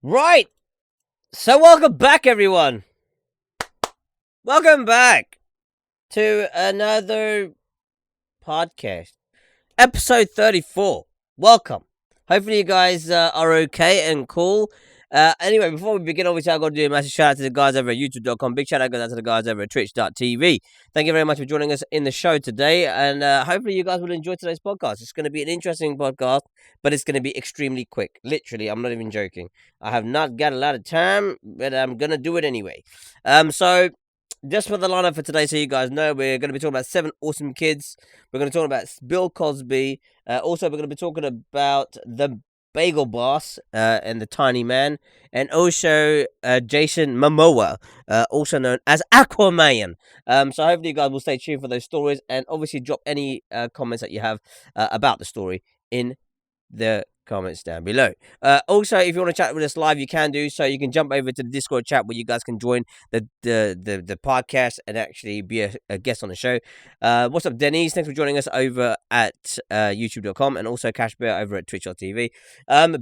Right. So welcome back, everyone. Welcome back to another podcast, episode 34. Welcome. Hopefully you guys are okay and cool. Anyway, before we begin, obviously I've got to do a massive shout out to the guys over at youtube.com. Big shout out goes out to the guys over at twitch.tv. Thank you very much for joining us in the show today, and hopefully you guys will enjoy today's podcast. It's going to be an interesting podcast, but it's going to be extremely quick. Literally, I'm not even joking. I have not got a lot of time, but I'm going to do it anyway. So just for the lineup for today, so you guys know, we're going to be talking about 7 awesome kids. We're going to talk about Bill Cosby. Also, we're going to be talking about the Bagel Boss and the Tiny Man, and also Jason Momoa, also known as Aquaman. So hopefully you guys will stay tuned for those stories, and obviously drop any comments that you have about the story in the comments down below. Also, if you want to chat with us live, you can do so. You can jump over to the Discord chat where you guys can join the podcast and actually be a guest on the show. What's up, Denise? Thanks for joining us over at youtube.com, and also Cash Bear over at twitch.tv.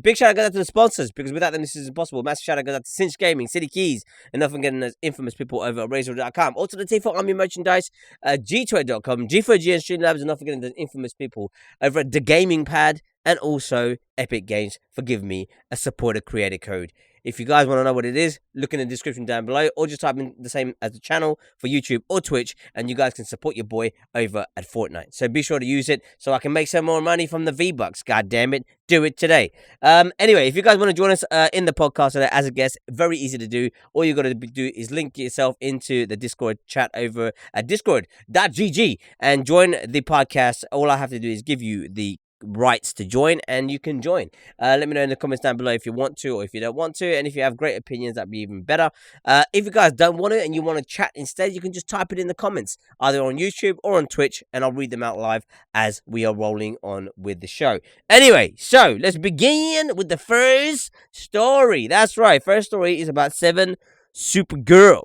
Big shout out goes out to the sponsors, because without them this is impossible. Massive shout out goes out to Cinch Gaming, City Keys, and not forgetting those infamous people over at Razor.com. Also the T4 Army merchandise, G2A.com, G4G and Streamlabs, and not forgetting the infamous people over at The Gaming Pad, and also Epic Games for giving me a supporter creator code. If you guys want to know what it is, look in the description down below, or just type in the same as the channel for YouTube or Twitch, and you guys can support your boy over at Fortnite. So be sure to use it so I can make some more money from the V-Bucks. God damn it, do it today. Anyway, if you guys want to join us in the podcast today as a guest, very easy to do. All you got to do is link yourself into the Discord chat over at discord.gg and join the podcast. All I have to do is give you the rights to join, and you can join. Let me know in the comments down below if you want to, or if you don't want to, and if you have great opinions, that'd be even better. If you guys don't want it and you want to chat instead, you can just type it in the comments, either on YouTube or on Twitch, and I'll read them out live as we are rolling on with the show. Anyway, so let's begin with the first story. That's right, first story is about 7 Supergirl.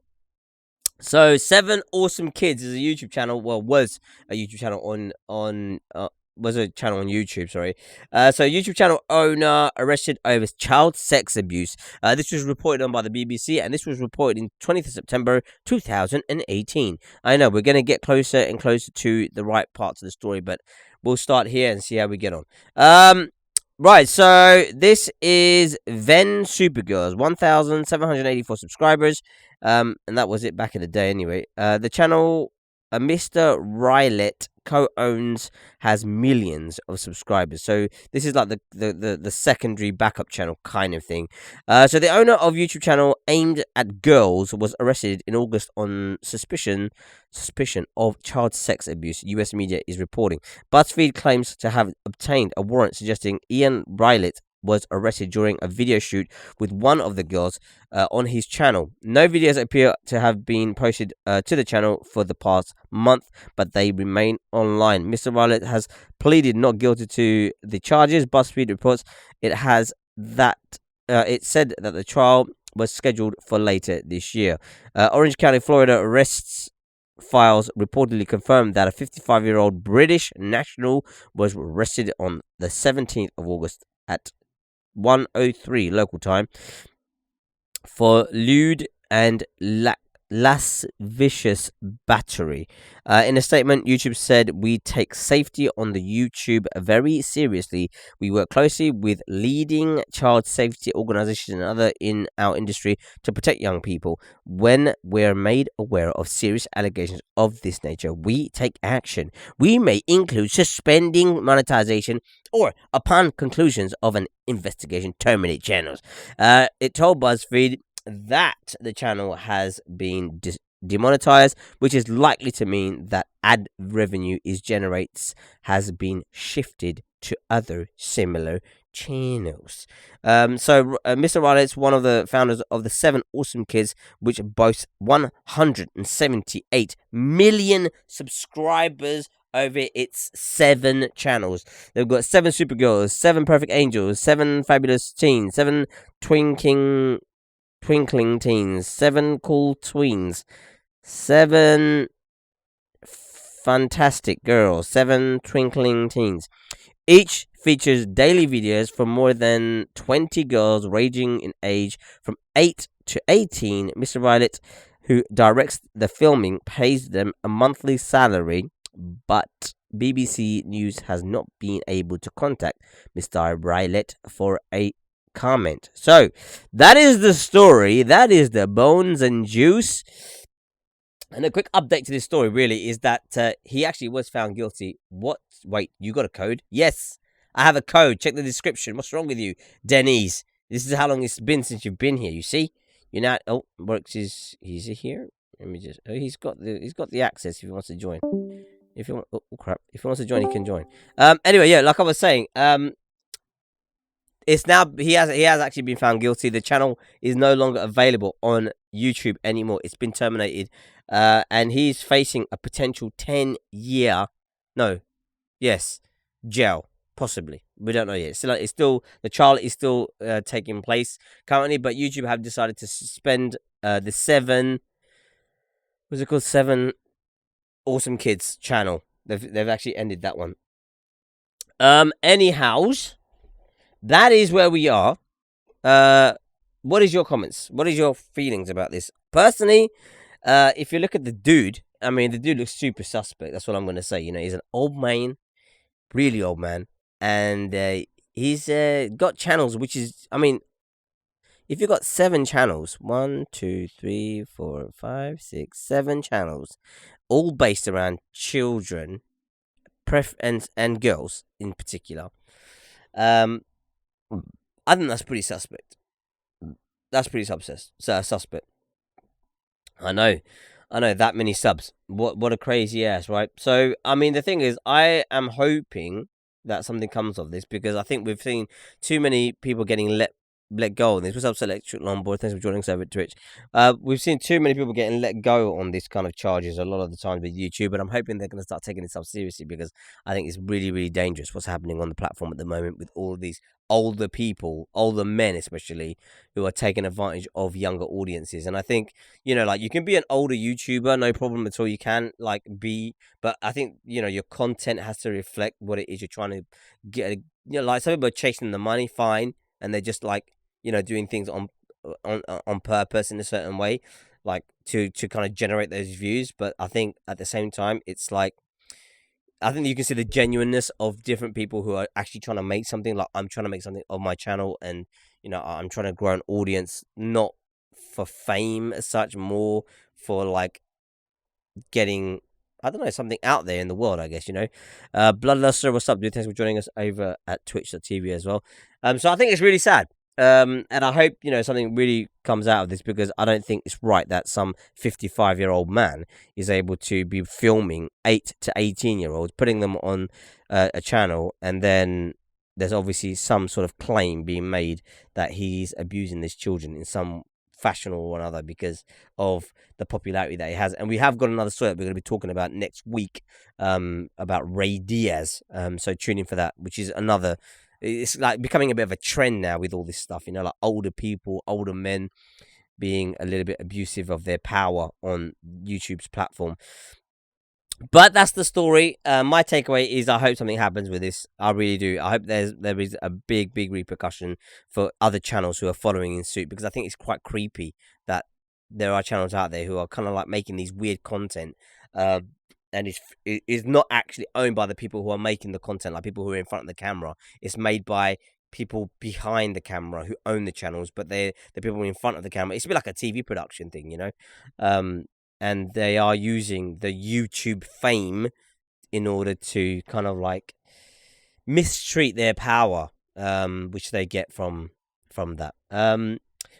So 7 Awesome Kids is a YouTube channel. Well, was a YouTube channel was a channel on YouTube, sorry. So YouTube channel owner arrested over child sex abuse. This was reported on by the BBC, and this was reported in 20th of September 2018. I know, we're going to get closer and closer to the right parts of the story, but we'll start here and see how we get on. Right, so this is Ven Supergirls, 1,784 subscribers, and that was it back in the day anyway. The channel, Mr. Rylett co-owns, has millions of subscribers, so this is like the secondary backup channel kind of thing. So the owner of YouTube channel aimed at girls was arrested in August on suspicion of child sex abuse, US media is reporting. BuzzFeed claims to have obtained a warrant suggesting Ian Rylett was arrested during a video shoot with one of the girls on his channel. No videos appear to have been posted to the channel for the past month, but they remain online. Mr. Rylett has pleaded not guilty to the charges. BuzzFeed reports it said that the trial was scheduled for later this year. Orange County, Florida arrests files reportedly confirmed that a 55-year-old British national was arrested on the 17th of August at 1:03 local time for lewd and lascivious battery. In a statement, YouTube said, "We take safety on the YouTube very seriously. We work closely with leading child safety organizations and other in our industry to protect young people. When we're made aware of serious allegations of this nature, we take action. We may include suspending monetization or, upon conclusions of an investigation, terminate channels." It told BuzzFeed that the channel has been demonetized, which is likely to mean that ad revenue it generates has been shifted to other similar channels. So Mr. Rylett is one of the founders of the 7 Awesome Kids, which boasts 178 million subscribers over its 7 channels. They've got 7 Supergirls, 7 Perfect Angels, 7 Fabulous Teens, 7 Twinkling Teens, 7 Cool Tweens, 7 fantastic girls, 7 twinkling teens. Each features daily videos from more than 20 girls ranging in age from 8 to 18. Mr. Violet, who directs the filming, pays them a monthly salary, but BBC News has not been able to contact Mr. Violet for a comment. So, that is the story. That is the bones and juice. And a quick update to this story really is that he actually was found guilty. What? Wait, you got a code? Yes, I have a code. Check the description. What's wrong with you, Denise? This is how long it's been since you've been here. You see, you're not. Oh, works is he's here. Let me just. Oh, he's got the access if he wants to join. If you want, oh crap, if he wants to join, he can join. Anyway, yeah, like I was saying, it's now he has actually been found guilty. The channel is no longer available on YouTube anymore. It's been terminated, and he's facing a potential 10-year, jail, possibly. We don't know yet. It's still the trial is still taking place currently, but YouTube have decided to suspend the 7. What's it called? 7 Awesome Kids channel. They've actually ended that one. Anyhows, that is where we are. What is your comments? What is your feelings about this? Personally, if you look at the dude, I mean, the dude looks super suspect. That's what I'm going to say. You know, he's an old man, really old man. And he's got channels, which is, I mean, if you've got 7 channels, 1, 2, 3, 4, 5, 6, 7 channels, all based around children, and girls in particular, I think that's pretty suspect. That's pretty suspect. I know that many subs. What a crazy ass, right? So, I mean, the thing is, I am hoping that something comes of this because I think we've seen too many people getting let go on this. What's up, Electric Longboard? Thanks for joining us over at Twitch. We've seen too many people getting let go on this kind of charges a lot of the time with YouTube, and I'm hoping they're going to start taking this up seriously because I think it's really, really dangerous what's happening on the platform at the moment with all of these older people, older men especially, who are taking advantage of younger audiences. And I think, you know, like, you can be an older YouTuber, no problem at all. You can, like, but I think, you know, your content has to reflect what it is you're trying to get. You know, like, some people are chasing the money, fine, and they're just, like, you know, doing things on purpose in a certain way, like to kind of generate those views. But I think at the same time, it's like, I think you can see the genuineness of different people who are actually trying to make something. Like, I'm trying to make something of my channel, and, you know, I'm trying to grow an audience, not for fame as such, more for, like, getting, I don't know, something out there in the world, I guess, you know. Bloodluster, what's up, dude? Thanks for joining us over at twitch.tv as well. So I think it's really sad. And I hope, you know, something really comes out of this, because I don't think it's right that some 55-year-old man is able to be filming 8 to 18-year-olds, putting them on a channel, and then there's obviously some sort of claim being made that he's abusing these children in some fashion or another because of the popularity that he has. And we have got another story that we're going to be talking about next week, about Ray Diaz. So tune in for that, which is another. It's like becoming a bit of a trend now with all this stuff, you know, like older people, older men being a little bit abusive of their power on YouTube's platform. But that's the story. My takeaway is I hope something happens with this. I really do. I hope there is a big repercussion for other channels who are following in suit, because I think it's quite creepy that there are channels out there who are kind of like making these weird content, and is not actually owned by the people who are making the content, like people who are in front of the camera. It's made by people behind the camera who own the channels, but they're the people in front of the camera. It's a bit like a TV production thing, you know. And they are using the YouTube fame in order to kind of like mistreat their power, which they get from that.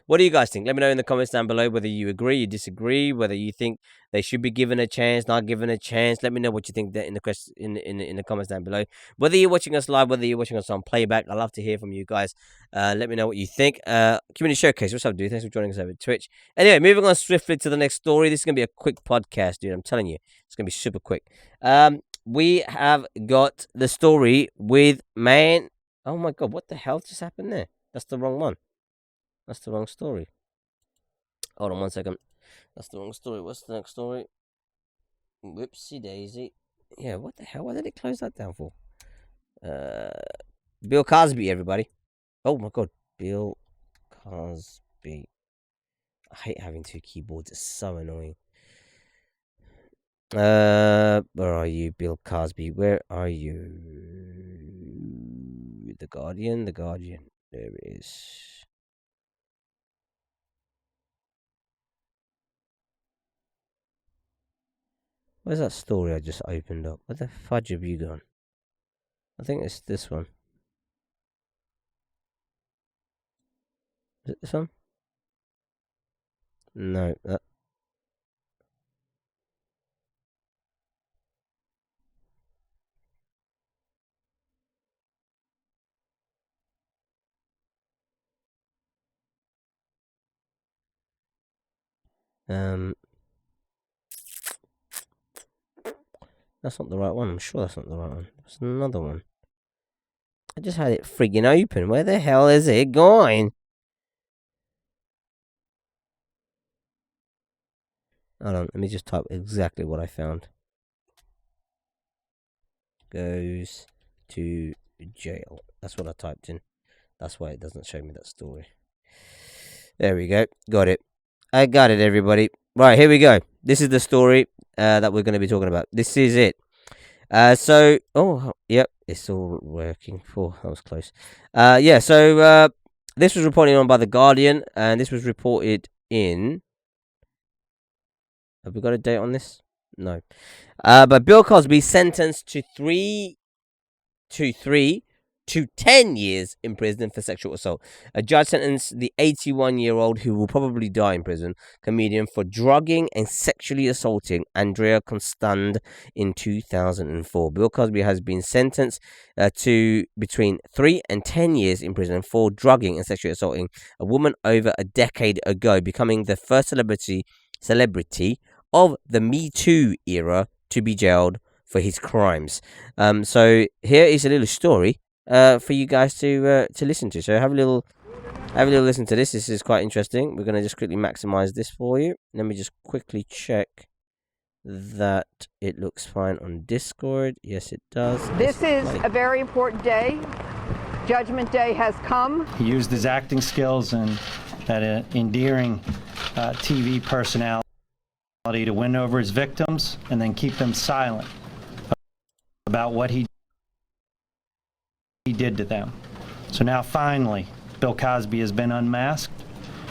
What do you guys think? Let me know in the comments down below whether you agree, you disagree, whether you think they should be given a chance, not given a chance. Let me know what you think in the comments down below. Whether you're watching us live, whether you're watching us on playback, I love to hear from you guys. Let me know what you think. Community Showcase, what's up, dude? Thanks for joining us over at Twitch. Anyway, moving on swiftly to the next story. This is going to be a quick podcast, dude. I'm telling you, it's going to be super quick. We have got the story with man. Oh my god, what the hell just happened there? That's the wrong one. That's the wrong story. Hold on 1 second. That's the wrong story. What's the next story? Whoopsie daisy. Yeah, what the hell? Why did it close that down for? Bill Cosby, everybody. Oh my god, Bill Cosby. I hate having two keyboards. It's so annoying. Where are you, Bill Cosby? Where are you? The Guardian. There it is. Where's that story I just opened up? Where the fudge have you gone? I think it's this one. Is it this one? No. That's not the right one. I'm sure that's not the right one. There's another one. I just had it friggin' open. Where the hell is it going? Hold on, let me just type exactly what I found. Goes to jail. That's what I typed in. That's why it doesn't show me that story. There we go. Got it. I got it, everybody. Right, here we go. This is the story that we're going to be talking about. This is it. Yep, it's all working. Oh, that was close. This was reported on by The Guardian, and this was reported in... Have we got a date on this? No. But Bill Cosby sentenced to 3 to 10 years in prison for sexual assault. A judge sentenced the 81-year-old, who will probably die in prison, comedian for drugging and sexually assaulting Andrea Constand in 2004. Bill Cosby has been sentenced to between 3 and 10 years in prison for drugging and sexually assaulting a woman over a decade ago, becoming the first celebrity of the Me Too era to be jailed for his crimes. So here is a little story for you guys to listen to. So have a little listen to this. This is quite interesting. We're gonna just quickly maximize this for you. Let me just quickly check that it looks fine on Discord. Yes, it does. This is a very important day. Judgment Day has come. He used his acting skills and that endearing TV personality to win over his victims and then keep them silent about what he did to them. So now finally, Bill Cosby has been unmasked,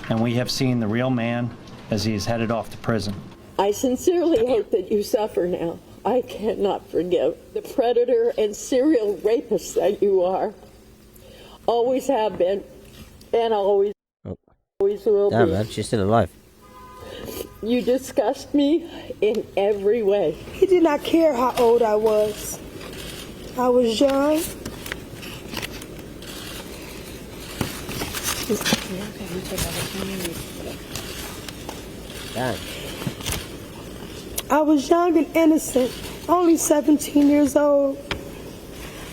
and we have seen the real man as he is headed off to prison. I sincerely hope that you suffer now. I cannot forgive the predator and serial rapist that you are. Always have been, and always will Damn, be. man, she's still alive. You disgust me in every way. He did not care how old I was. I was young. Damn. I was young and innocent, only 17 years old.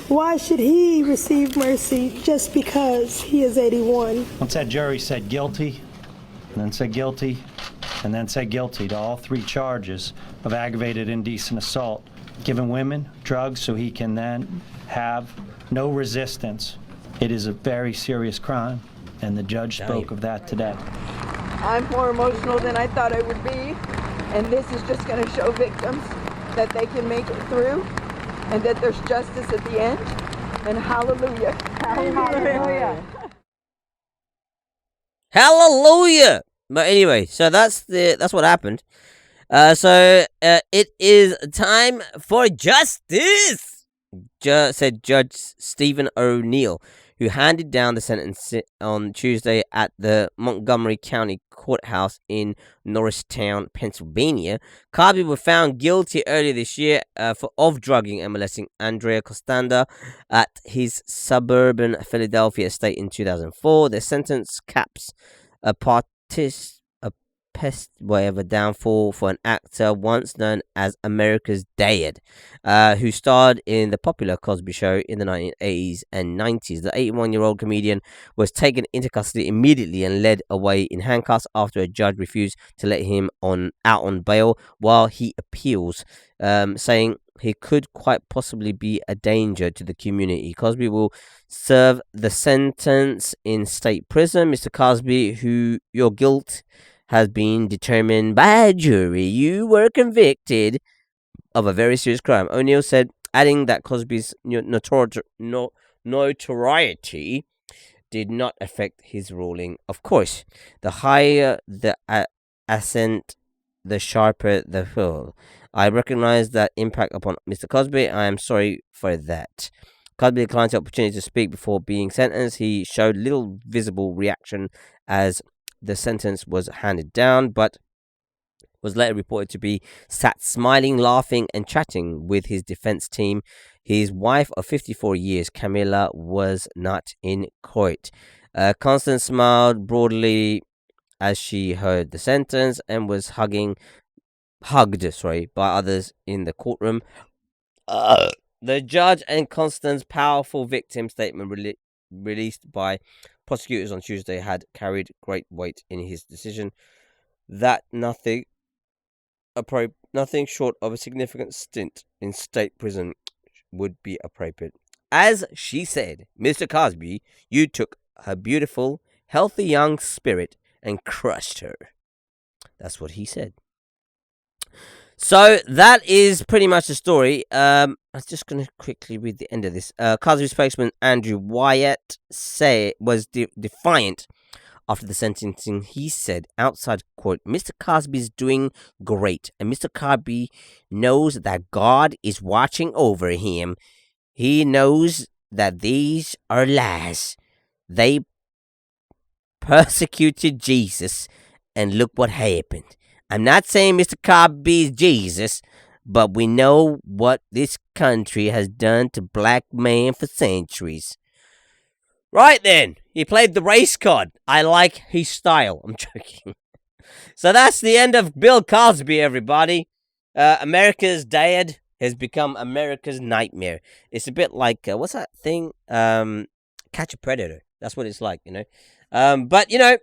Why should he receive mercy just because he is 81? Once that jury said guilty, and then said guilty, and then said guilty to all 3 charges of aggravated indecent assault, giving women drugs so he can then have no resistance. It is a very serious crime, and the judge spoke of that today. I'm more emotional than I thought I would be, and this is just going to show victims that they can make it through and that there's justice at the end. And hallelujah. Hallelujah. Hallelujah. But anyway, so that's what happened. It is time for justice, said Judge Stephen O'Neill, who handed down the sentence on Tuesday at the Montgomery County Courthouse in Norristown, Pennsylvania. Cosby was found guilty earlier this year of drugging and molesting Andrea Costanda at his suburban Philadelphia estate in 2004. The sentence caps a downfall for an actor once known as America's Dad, who starred in the popular Cosby Show in the 1980s and 90s. The 81-year-old comedian was taken into custody immediately and led away in handcuffs after a judge refused to let him out on bail while he appeals, saying he could quite possibly be a danger to the community. Cosby will serve the sentence in state prison. Mr. Cosby, who your guilt has been determined by a jury, you were convicted of a very serious crime, O'Neill said, adding that Cosby's notoriety did not affect his ruling. Of course, the higher the ascent, the sharper the fall. I recognize that impact upon Mr. Cosby. I am sorry for that. Cosby declined the opportunity to speak before being sentenced. He showed little visible reaction as the sentence was handed down, but was later reported to be sat smiling, laughing, and chatting with his defense team. His wife of 54 years, Camilla, was not in court. Constance smiled broadly as she heard the sentence and was hugged by others in the courtroom. The judge and Constance's powerful victim statement released by prosecutors on Tuesday had carried great weight in his decision that nothing short of a significant stint in state prison would be appropriate. As she said, Mr. Cosby, you took her beautiful, healthy young spirit and crushed her. That's what he said. So that is pretty much the story. I'm just going to quickly read the end of this. Cosby spokesman Andrew Wyatt was defiant after the sentencing. He said outside court, Mr. Cosby is doing great, and Mr. Cosby knows that God is watching over him. He knows that these are lies. They persecuted Jesus, and look what happened. I'm not saying Mr. Cosby is Jesus, but we know what this country has done to black men for centuries. Right then, he played the race card. I like his style. I'm joking. So that's the end of Bill Cosby, everybody. America's Dad has become America's nightmare. It's a bit like, what's that thing? Catch a Predator. That's what it's like, you know. But, you know,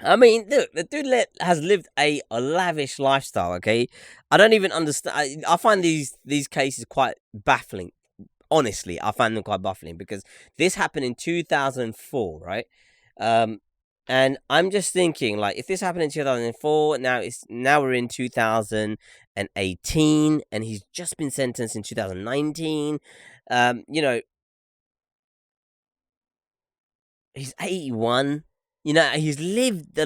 I mean, look, the dude has lived a lavish lifestyle, okay? I don't even understand. I find these cases quite baffling. Honestly, I find them quite baffling because this happened in 2004, right? And I'm just thinking, like, if this happened in 2004, now we're in 2018, and he's just been sentenced in 2019. You know, he's 81. You know, he's lived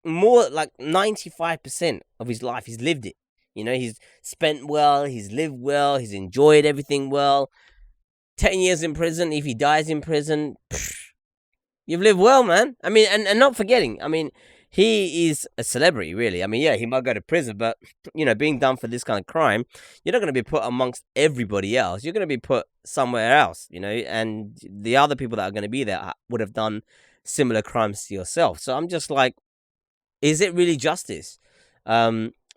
more like 95% of his life. He's lived it. You know, he's spent well, he's lived well, he's enjoyed everything well. 10 years in prison, if he dies in prison, you've lived well, man. I mean, and not forgetting, I mean, he is a celebrity, really. I mean, yeah, he might go to prison, but, you know, being done for this kind of crime, you're not going to be put amongst everybody else. You're going to be put somewhere else, you know, and the other people that are going to be there would have done similar crimes to yourself. So I'm just like, is it really justice?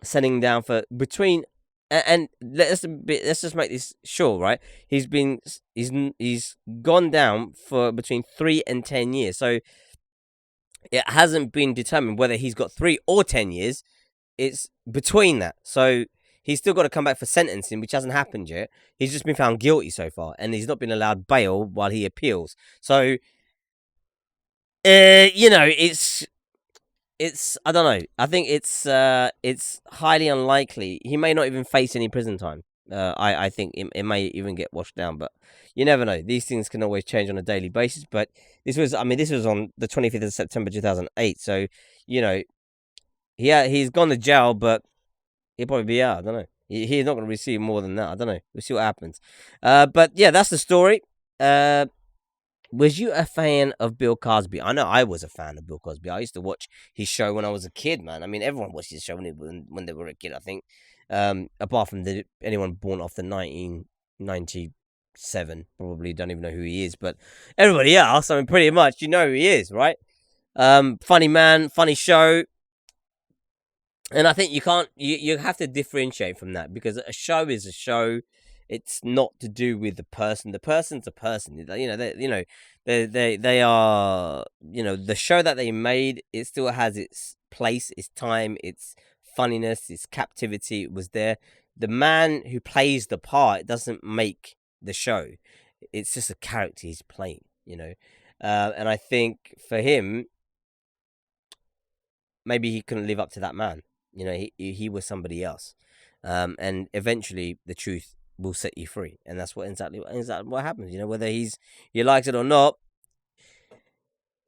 Sending down for between, and let's just make this sure, right? He's gone down for between 3 and 10 years. So it hasn't been determined whether he's got 3 or 10 years. It's between that. So he's still got to come back for sentencing, which hasn't happened yet. He's just been found guilty so far, and he's not been allowed bail while he appeals. So, you know, it's I don't know. I think it's highly unlikely. He may not even face any prison time. I think it may even get washed down, but you never know. These things can always change on a daily basis. But this was on the 25th of September 2008. So, you know, he's gone to jail, but he'll probably be out. I don't know. He's not going to receive more than that. I don't know. We'll see what happens. But yeah, that's the story. Was you a fan of Bill Cosby? I know I was a fan of Bill Cosby. I used to watch his show when I was a kid, man. I mean, everyone watched his show when they were a kid, I think. Apart from anyone born after 1997, probably don't even know who he is. But everybody else, I mean, pretty much, you know who he is, right? Funny man, funny show. And I think you have to differentiate from that, because a show is a show. It's not to do with the person. The person's a person. They are, the show that they made, it still has its place, its time, its funniness, its captivity. It was there. The man who plays the part doesn't make the show. It's just a character he's playing, and I think for him, maybe he couldn't live up to that man. He was somebody else, and eventually the truth will set you free, and that's exactly what happens. Whether he likes it or not,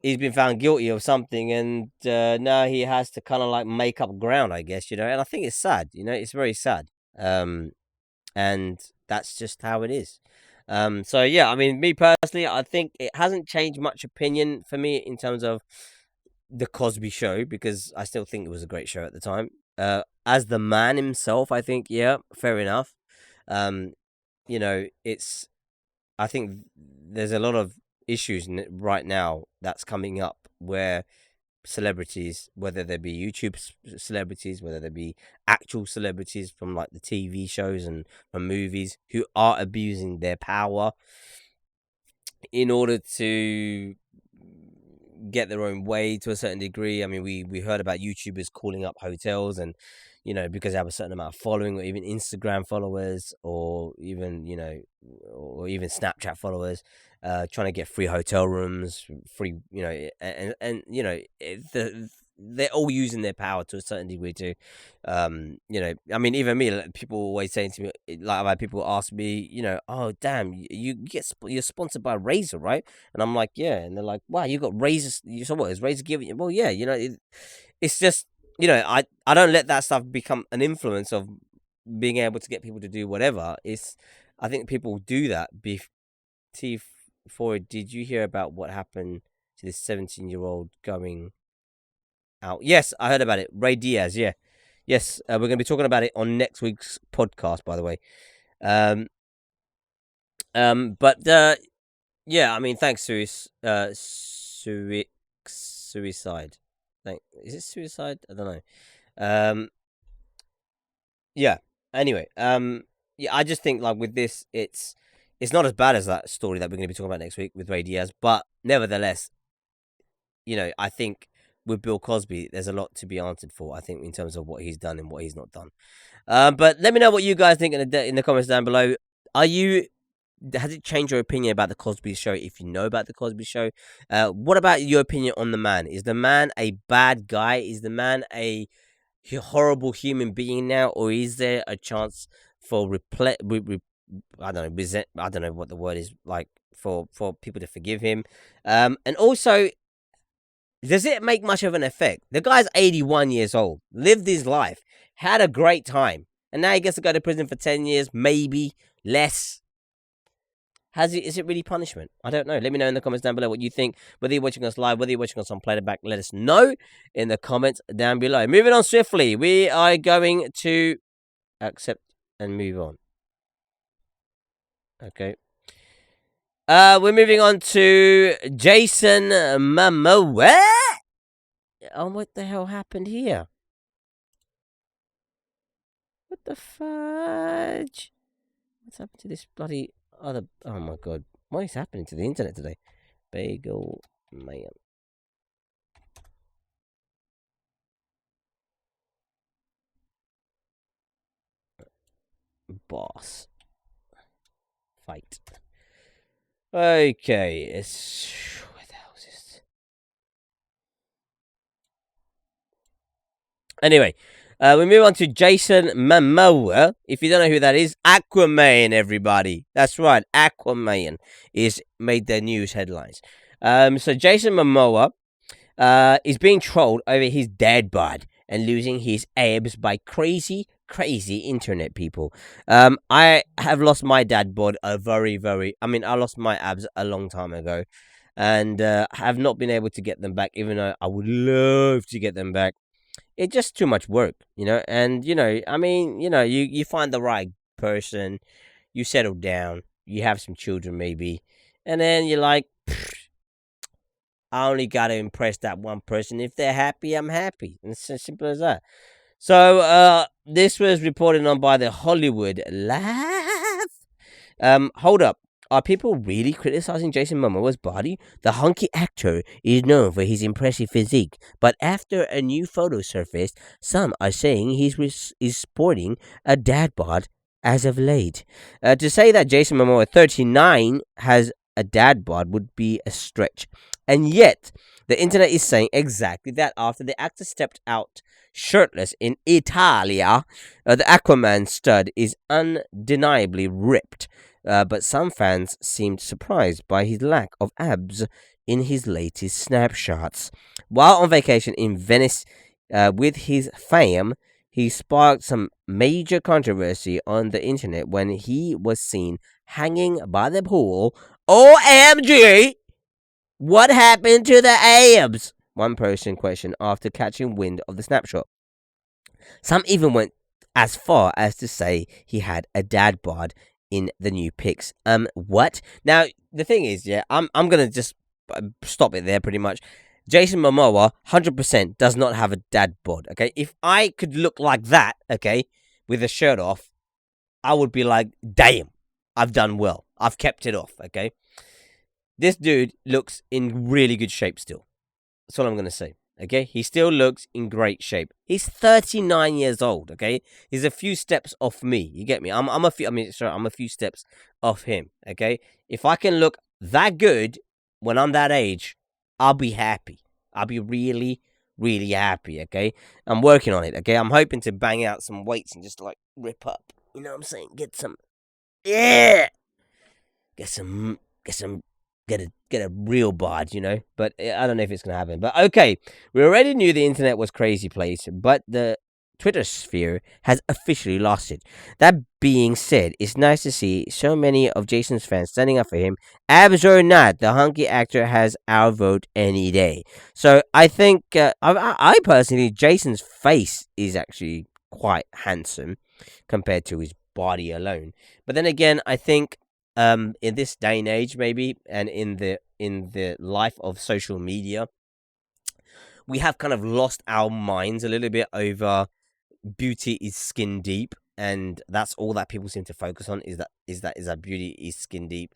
he's been found guilty of something, and now he has to kind of like make up ground, I guess. And I think it's sad. It's very sad, and that's just how it is. So yeah, I mean, me personally, I think it hasn't changed much opinion for me in terms of the Cosby Show, because I still think it was a great show at the time. As the man himself, I think, yeah, fair enough. It's, I think there's a lot of issues right now that's coming up where celebrities, whether they be YouTube celebrities, whether they be actual celebrities from like the TV shows and from movies, who are abusing their power in order to get their own way to a certain degree. I mean, we heard about YouTubers calling up hotels, and because they have a certain amount of following, or even Instagram followers, or even or even Snapchat followers, trying to get free hotel rooms, free, they're all using their power to a certain degree too. I mean, even me, like, people always saying to me, like, people ask me, oh damn, you're sponsored by Razer, right? And I'm like, yeah. And they're like, wow, you got Razer. So what is Razer giving you? Well, yeah, it's just, I don't let that stuff become an influence of being able to get people to do whatever. I think people do that. T4, did you hear about what happened to this 17-year-old going out? Yes, I heard about it. Ray Diaz, yeah. Yes, we're going to be talking about it on next week's podcast, by the way. But yeah, I mean, thanks, suicide. Is it suicide? I don't know. Yeah. Anyway, yeah, I just think, like, with this, it's not as bad as that story that we're going to be talking about next week with Ray Diaz, but nevertheless, I think with Bill Cosby, there's a lot to be answered for, I think, in terms of what he's done and what he's not done. But let me know what you guys think in the comments down below. Has it changed your opinion about the Cosby Show? If you know about the Cosby Show, what about your opinion on the man? Is the man a bad guy? Is the man a horrible human being now, or is there a chance for I don't know, I don't know what the word is, like, for people to forgive him? And also, does it make much of an effect? The guy's 81 years old, lived his life, had a great time, and now he gets to go to prison for 10 years, maybe less. Is it really punishment? I don't know. Let me know in the comments down below what you think. Whether you're watching us live, whether you're watching us on playback, let us know in the comments down below. Moving on swiftly, we are going to accept and move on. Okay. We're moving on to Jason Momoa. Oh, what the hell happened here? What the fudge? What's happened to this bloody other? Oh my god, what is happening to the internet today? Bagel man. Boss. Fight. Okay, where the hell is this? Anyway, we move on to Jason Momoa. If you don't know who that is, Aquaman, everybody. That's right, Aquaman is made their news headlines. So Jason Momoa is being trolled over his dad bod and losing his abs by crazy internet people. I have lost my dad bod I lost my abs a long time ago, and have not been able to get them back, even though I would love to get them back. It's just too much work, and you find the right person, you settle down, you have some children maybe, and then you're like, I only got to impress that one person. If they're happy, I'm happy. And it's as simple as that. So, this was reported on by the Hollywood Laugh. Hold up. Are people really criticizing Jason Momoa's body? The hunky actor is known for his impressive physique, but after a new photo surfaced, some are saying is sporting a dad bod as of late. To say that Jason Momoa, 39, has a dad bod would be a stretch. And yet, the internet is saying exactly that after the actor stepped out shirtless in Italia, the Aquaman stud is undeniably ripped. But some fans seemed surprised by his lack of abs in his latest snapshots. While on vacation in Venice with his fam, he sparked some major controversy on the internet when he was seen hanging by the pool. OMG! What happened to the abs? One person questioned after catching wind of the snapshot. Some even went as far as to say he had a dad bod in the new pics. What? Now, the thing is, yeah, I'm gonna just stop it there pretty much. Jason Momoa, 100% does not have a dad bod, okay? If I could look like that, okay, with a shirt off, I would be like, damn, I've done well. I've kept it off, okay? This dude looks in really good shape still. That's all I'm gonna say. Okay, he still looks in great shape. He's 39 years old. Okay, he's a few steps off me. You get me? I'm a few steps off him. Okay, if I can look that good when I'm that age, I'll be happy. I'll be really, really happy. Okay, I'm working on it. Okay, I'm hoping to bang out some weights and just like rip up. You know what I'm saying? Get a real bod, you know, but I don't know if it's going to happen. But okay, we already knew the internet was crazy place, but the Twitter sphere has officially lost it. That being said, it's nice to see so many of Jason's fans standing up for him. Abs or not, the hunky actor has our vote any day. So I think, I personally, Jason's face is actually quite handsome compared to his body alone. But then again, I think in this day and age, maybe, and in the life of social media, we have kind of lost our minds a little bit over beauty is skin deep, and that's all that people seem to focus on is that beauty is skin deep.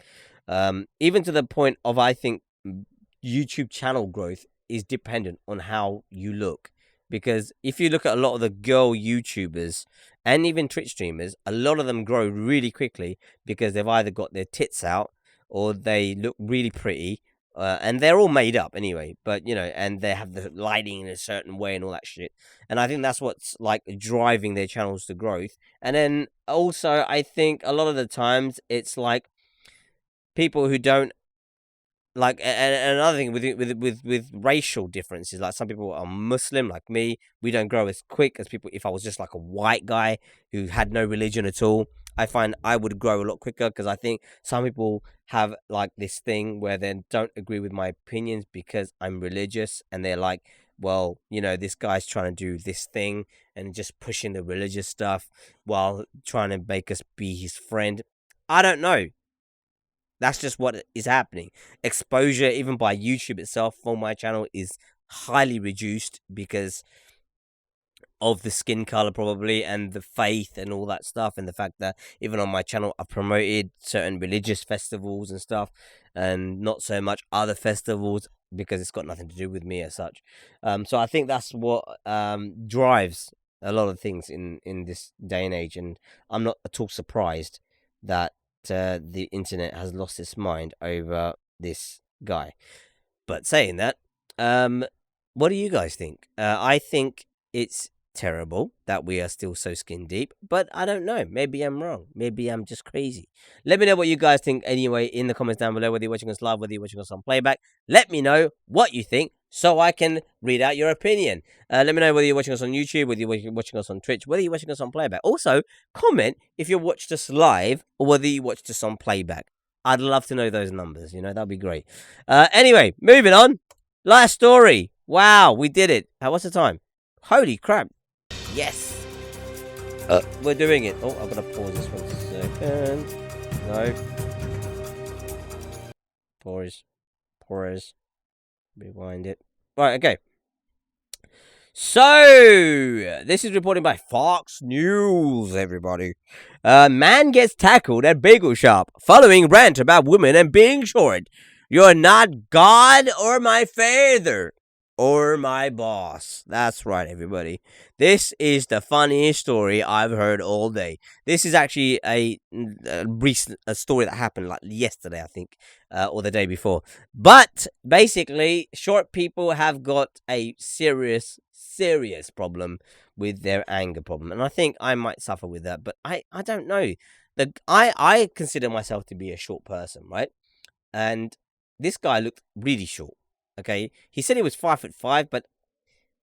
Even to the point of, I think, YouTube channel growth is dependent on how you look. Because if you look at a lot of the girl YouTubers and even Twitch streamers, a lot of them grow really quickly because they've either got their tits out or they look really pretty, and they're all made up anyway. But, you know, and they have the lighting in a certain way and all that shit. And I think that's what's like driving their channels to growth. And then also, I think a lot of the times it's like people who don't like, and another thing with racial differences, like some people are Muslim, like me, we don't grow as quick as people. If I was just like a white guy who had no religion at all, I find I would grow a lot quicker, because I think some people have like this thing where they don't agree with my opinions because I'm religious, and they're like, well, you know, this guy's trying to do this thing and just pushing the religious stuff while trying to make us be his friend. I don't know. That's just what is happening. Exposure, even by YouTube itself, for my channel is highly reduced because of the skin color, probably, and the faith and all that stuff, and the fact that even on my channel I've promoted certain religious festivals and stuff, and not so much other festivals because it's got nothing to do with me as such. So I think that's what drives a lot of things in this day and age, and I'm not at all surprised that the internet has lost its mind over this guy. But saying that, what do you guys think? I think it's terrible that we are still so skin deep, but I don't know. Maybe I'm wrong. Maybe I'm just crazy. Let me know what you guys think anyway in the comments down below, whether you're watching us live, whether you're watching us on playback. Let me know what you think so I can read out your opinion. Let me know whether you're watching us on YouTube, whether you're watching us on Twitch, whether you're watching us on playback. Also, comment if you watched us live or whether you watched us on playback. I'd love to know those numbers, you know, that'd be great. Anyway, moving on. Last story. Wow, we did it. What's the time? Holy crap. Yes. We're doing it. Oh, I'm going to pause this 1 second. No. Pause. Rewind it. Right, okay. So, this is reported by Fox News, everybody. Man gets tackled at bagel shop following rant about women and being short. You're not God or my father or my boss. That's right, everybody. This is the funniest story I've heard all day. This is actually a recent story that happened like yesterday, I think, or the day before. But basically, short people have got a serious problem with their anger problem, and I think I might suffer with that. But I don't know. I consider myself to be a short person, right? And this guy looked really short. Okay, he said he was 5'5", but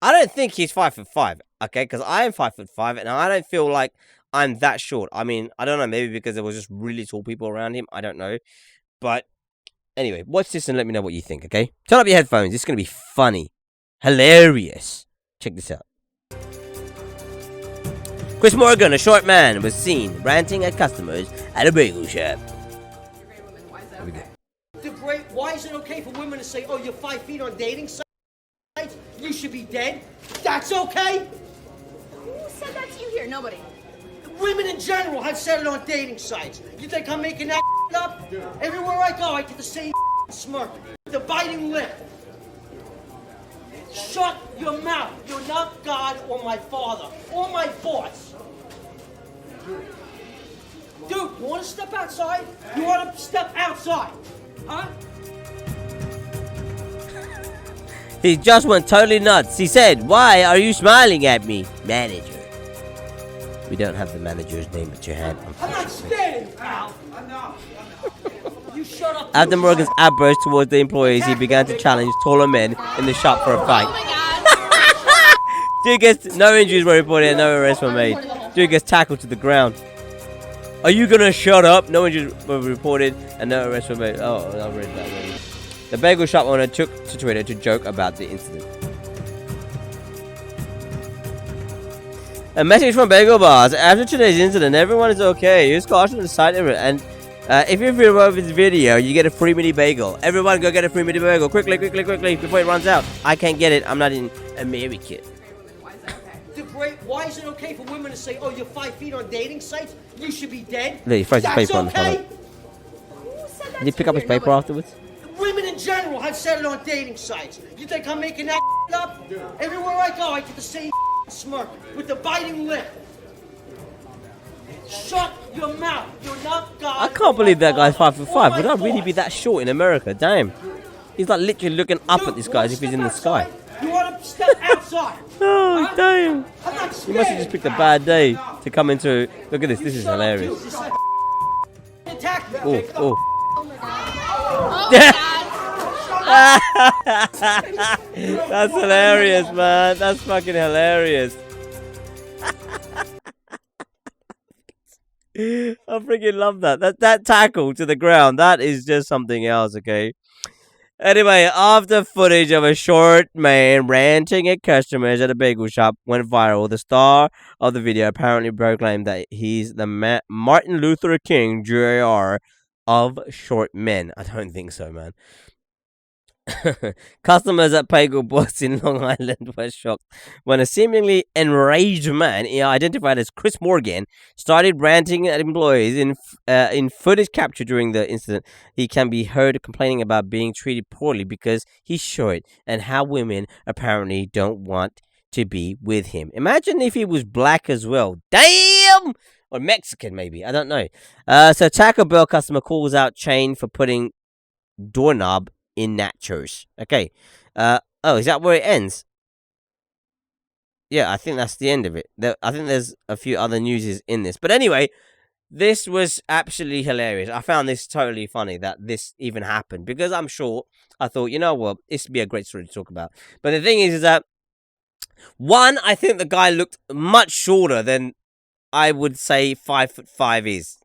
I don't think he's 5'5". Okay, because I am 5'5", and I don't feel like I'm that short. I mean, I don't know, maybe because there was just really tall people around him. I don't know, but anyway, watch this and let me know what you think. Okay, turn up your headphones. It's gonna be funny, hilarious. Check this out. Chris Morgan, a short man, was seen ranting at customers at a bagel shop. Why is it okay for women to say, oh, you're 5 feet on dating sites? You should be dead? That's okay? Who said that to you here? Nobody. Women in general have said it on dating sites. You think I'm making that up? Everywhere I go, I get the same smirk. The biting lip. Shut your mouth. You're not God or my father or my boss. Dude, you want to step outside? You want to step outside? Huh? He just went totally nuts. He said, "Why are you smiling at me, manager?" We don't have the manager's name at your hand. I'm not scared, pal. I'm not. You shut up. After Morgan's outburst towards the employees, he began to challenge taller men in the shop for a fight. Dude gets no injuries were reported and no arrests were made. Dude gets tackled to the ground. Are you gonna shut up? No injuries were reported and no arrests were made. Oh, I've read that already. The bagel shop owner took to Twitter to joke about the incident. A message from Bagel Bars. After today's incident, everyone is okay. Use caution to the site and if you feel over this video, you get a free mini bagel. Everyone go get a free mini bagel. Quickly, before it runs out. I can't get it. I'm not in America. Why is it okay for women to say, oh, you're 5 feet on dating sites? You should be dead? He throws his paper on the okay? floor. Did he pick up his paper afterwards? Women in general have said it on dating sites. You think I'm making that up? Everywhere I go, I get the same smirk with the biting lip. Shut your mouth. You're not God. I can't believe that guy's 5'5". Would I really be that short in America? Damn. He's like literally looking up at this guy as if he's in the sky. You want to step outside? Oh, damn. I'm not He must have just picked a bad day to come into... Look at this. This is hilarious. Attack me. Oh. That's hilarious, man. That's fucking hilarious. I freaking love that. That tackle to the ground, that is just something else, okay? Anyway, after footage of a short man ranting at customers at a bagel shop went viral, the star of the video apparently proclaimed that he's the Martin Luther King Jr. of short men. I don't think so, man. Customers at Bagel Boss in Long Island were shocked when a seemingly enraged man, identified as Chris Morgan, started ranting at employees. In footage captured during the incident, he can be heard complaining about being treated poorly because he's short and how women apparently don't want to be with him. Imagine if he was black as well. Damn! Or Mexican, maybe. I don't know. So Taco Bell customer calls out chain for putting doorknob in nachos. Okay. Oh, is that where it ends? Yeah, I think that's the end of it. I think there's a few other newses in this. But anyway, this was absolutely hilarious. I found this totally funny that this even happened. Because I'm short, I thought, you know what? This would be a great story to talk about. But the thing is that, one, I think the guy looked much shorter than I would say 5'5" is.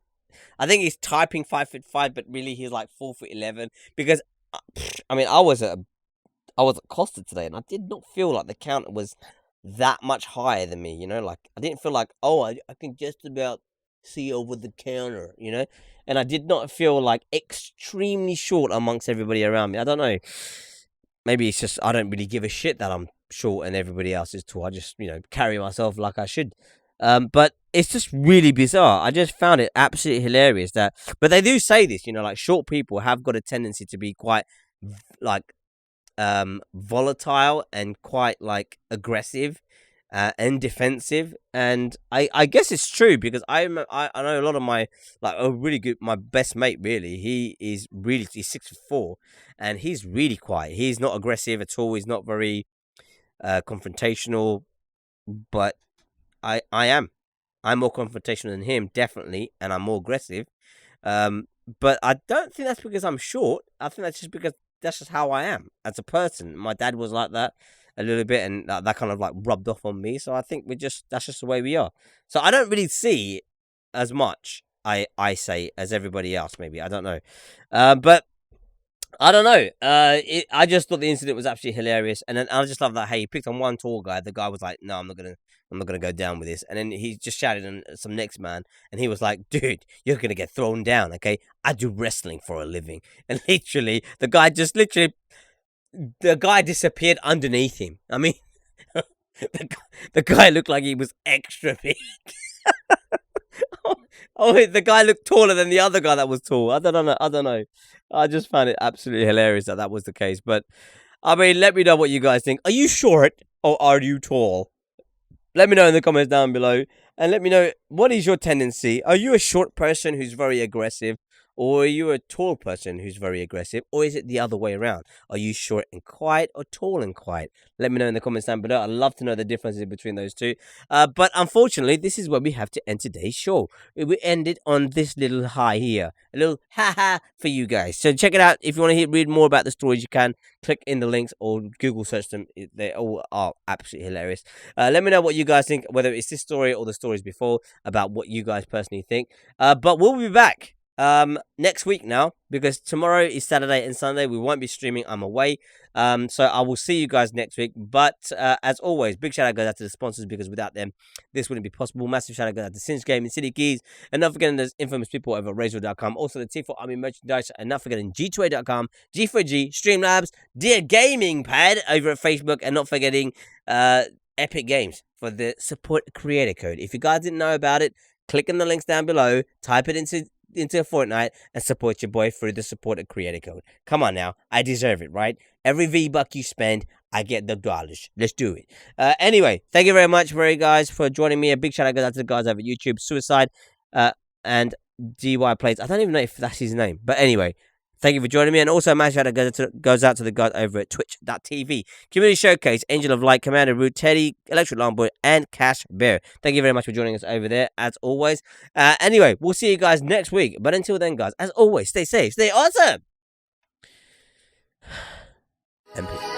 I think he's typing 5'5", but really he's like 4'11". Because I mean, I was at Costa today, and I did not feel like the counter was that much higher than me. You know, like I didn't feel like, oh, I can just about see over the counter. You know, and I did not feel like extremely short amongst everybody around me. I don't know. maybe it's just I don't really give a shit that I'm short and everybody else is tall. I just, carry myself like I should. But it's just really bizarre. I just found it absolutely hilarious but they do say this, like short people have got a tendency to be quite like volatile and quite like aggressive and defensive, and I guess it's true because I know a lot of my my best mate really he's 6'4", and he's really quiet. He's not aggressive at all. He's not very confrontational, but I'm more confrontational than him, definitely, and I'm more aggressive. But I don't think that's because I'm short. I think that's just because that's just how I am as a person. My dad was like that a little bit, and that kind of like rubbed off on me. So I think that's just the way we are. So I don't really see as much, I say, as everybody else. Maybe I don't know, but I don't know. I just thought the incident was absolutely hilarious, and then I just love that. Hey, he picked on one tall guy. The guy was like, "No, I'm not gonna go down with this." And then he just shouted at some next man, and he was like, "Dude, you're gonna get thrown down, okay? I do wrestling for a living." And the guy disappeared underneath him. I mean, the guy looked like he was extra big. Oh, the guy looked taller than the other guy that was tall. I don't know. I just found it absolutely hilarious that was the case. But, I mean, let me know what you guys think. Are you short or are you tall? Let me know in the comments down below. And let me know, what is your tendency? Are you a short person who's very aggressive? Or are you a tall person who's very aggressive? Or is it the other way around? Are you short and quiet or tall and quiet? Let me know in the comments down below. I'd love to know the differences between those two. But unfortunately, this is where we have to end today's show. We ended on this little high here. A little ha-ha for you guys. So check it out. If you want to read more about the stories, you can click in the links or Google search them. They all are absolutely hilarious. Let me know what you guys think, whether it's this story or the stories before, about what you guys personally think. But we'll be back next week now, because tomorrow is Saturday and Sunday. We won't be streaming. I'm away. So I will see you guys next week. But as always, big shout out goes out to the sponsors, because without them, this wouldn't be possible. Massive shout out goes out to Cinch Gaming, City Keys, and not forgetting those infamous people over at Razor.com. Also the T4 Army merchandise, and not forgetting G2A.com, G4G, Streamlabs, Dear Gaming Pad over at Facebook, and not forgetting Epic Games for the support creator code. If you guys didn't know about it, click in the links down below, type it into Fortnite, and support your boy through the supported creator code. Come on now, I deserve it, right? Every V-Buck you spend, I get the dollars. Let's do it. Anyway, thank you very much, guys, for joining me. A big shout out goes out to the guys over at YouTube, Suicide, and DY Plays. I don't even know if that's his name, but anyway, thank you for joining me. And also, a massive shout out goes out to the guys over at Twitch.tv, Community Showcase, Angel of Light, Commander Root, Teddy, Electric Longboy, and Cash Bear. Thank you very much for joining us over there, as always. Anyway, we'll see you guys next week. But until then, guys, as always, stay safe, stay awesome, and peace.